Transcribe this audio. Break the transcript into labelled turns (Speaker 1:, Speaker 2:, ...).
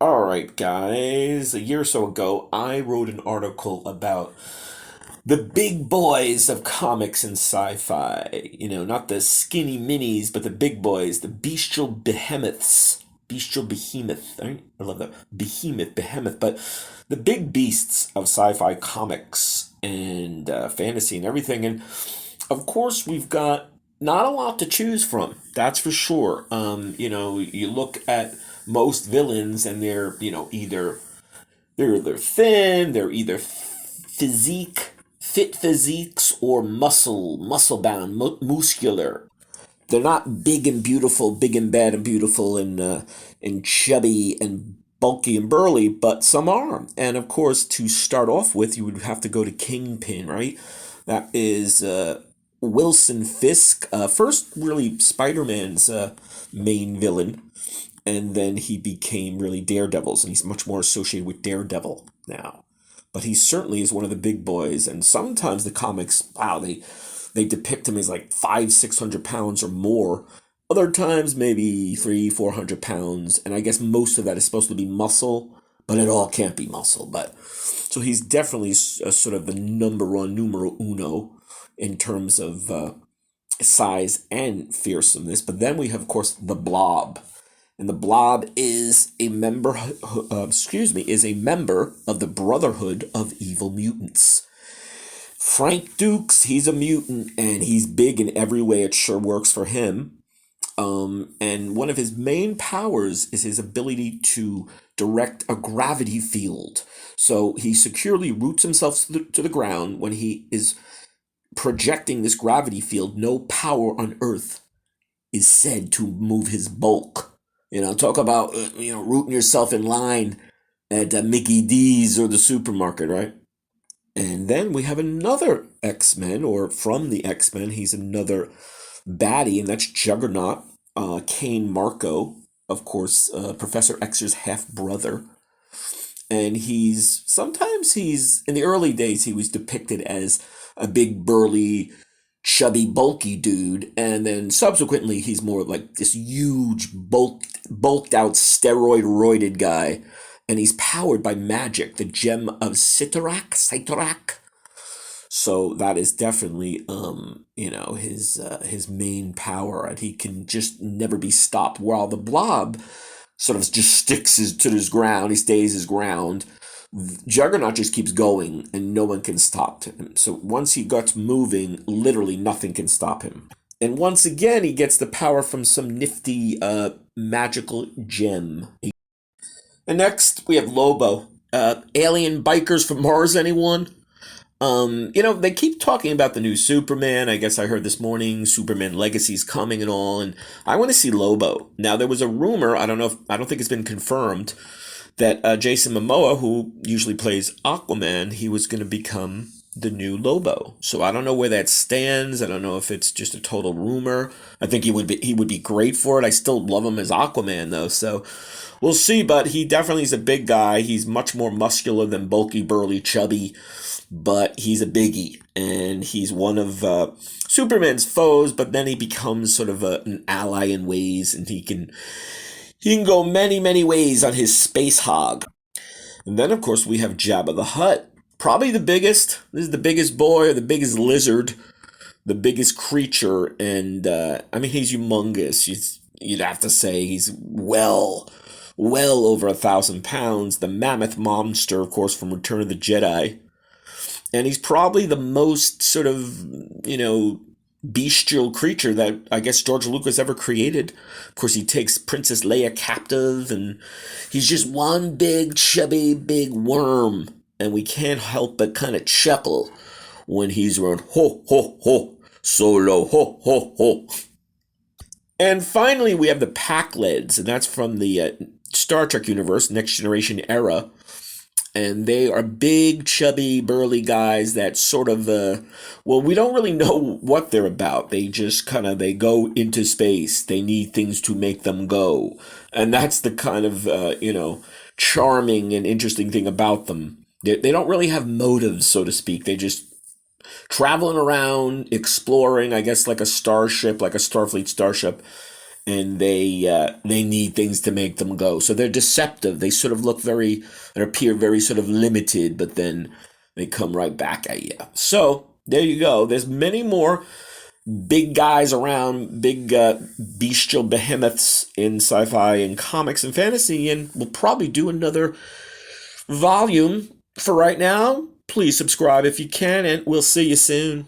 Speaker 1: All right, guys. A year or so ago, I wrote an article about the big boys of comics and sci-fi. Not the skinny minis, but the big boys, the bestial behemoths. Bestial behemoth. I love that. Behemoth. But the big beasts of sci-fi comics and fantasy and everything. And of course, we've got not a lot to choose from. That's for sure. You look at most villains, and they're they're thin, they're either fit physiques, or muscle bound, muscular. They're not big and beautiful, big and bad and beautiful, and chubby and bulky and burly, but some are. And of course, to start off with, you would have to go to Kingpin, right? That is Wilson Fisk, first really Spider-Man's main villain, and then he became really Daredevil's, and he's much more associated with Daredevil now. But he certainly is one of the big boys, and sometimes the comics, wow, they depict him as like 500-600 pounds or more. Other times maybe 300-400 pounds, and I guess most of that is supposed to be muscle, but it all can't be muscle. But so he's definitely sort of the number one, numero uno, in terms of size and fearsomeness. But then we have, of course, the Blob, and the Blob is a member, is a member of the Brotherhood of Evil Mutants. Frank Dukes, he's a mutant, and he's big in every way. It sure works for him. And one of his main powers is his ability to direct a gravity field. So he securely roots himself to the ground. When he is projecting this gravity field, no power on Earth is said to move his bulk. Talk about, rooting yourself in line at Mickey D's or the supermarket, right? And then we have another X-Men, or from the X-Men, he's another baddie, and that's Juggernaut, Kane Marco, of course, Professor X's half-brother. And sometimes in the early days, he was depicted as a big, burly, chubby, bulky dude, and then subsequently he's more like this huge, bulked out, steroid-roided guy, and he's powered by magic, the gem of Cyttorak. So that is definitely, his main power, and he can just never be stopped. While the Blob sort of just sticks to his ground, he stays his ground. Juggernaut just keeps going, and no one can stop him. So once he gets moving, literally nothing can stop him. And once again, he gets the power from some nifty magical gem. And next, we have Lobo. Alien bikers from Mars, anyone? They keep talking about the new Superman. I guess I heard this morning Superman Legacy's coming and all, and I want to see Lobo. Now, there was a rumor, I don't think it's been confirmed, that Jason Momoa, who usually plays Aquaman, he was going to become the new Lobo. So I don't know where that stands. I don't know if it's just a total rumor. I think he would be great for it. I still love him as Aquaman though, so we'll see. But he definitely is a big guy. He's much more muscular than bulky, burly, chubby, but he's a biggie, and he's one of Superman's foes. But then he becomes sort of an ally in ways, and he can go many, many ways on his space hog. And then, of course, we have Jabba the Hutt. Probably the biggest. This is the biggest boy, or the biggest lizard, the biggest creature. And, he's humongous. You'd have to say he's well over 1,000 pounds. The mammoth monster, of course, from Return of the Jedi. And he's probably the most sort of, bestial creature that I guess George Lucas ever created. Of course, he takes Princess Leia captive, and he's just one big, chubby, big worm. And we can't help but kind of chuckle when he's around, ho, ho, ho, solo, ho, ho, ho. And finally, we have the Pakleds, and that's from the Star Trek universe, Next Generation era. And they are big, chubby, burly guys that sort of, we don't really know what they're about. They just they go into space. They need things to make them go. And that's the kind of, charming and interesting thing about them. They don't really have motives, so to speak. They just traveling around, exploring, I guess like a starship, like a Starfleet starship. and they need things to make them go. So they're deceptive. They sort of look very and appear very sort of limited, but then they come right back at you. So there you go. There's many more big guys around, big bestial behemoths in sci-fi and comics and fantasy, and we'll probably do another volume. For right now, please subscribe if you can, and we'll see you soon.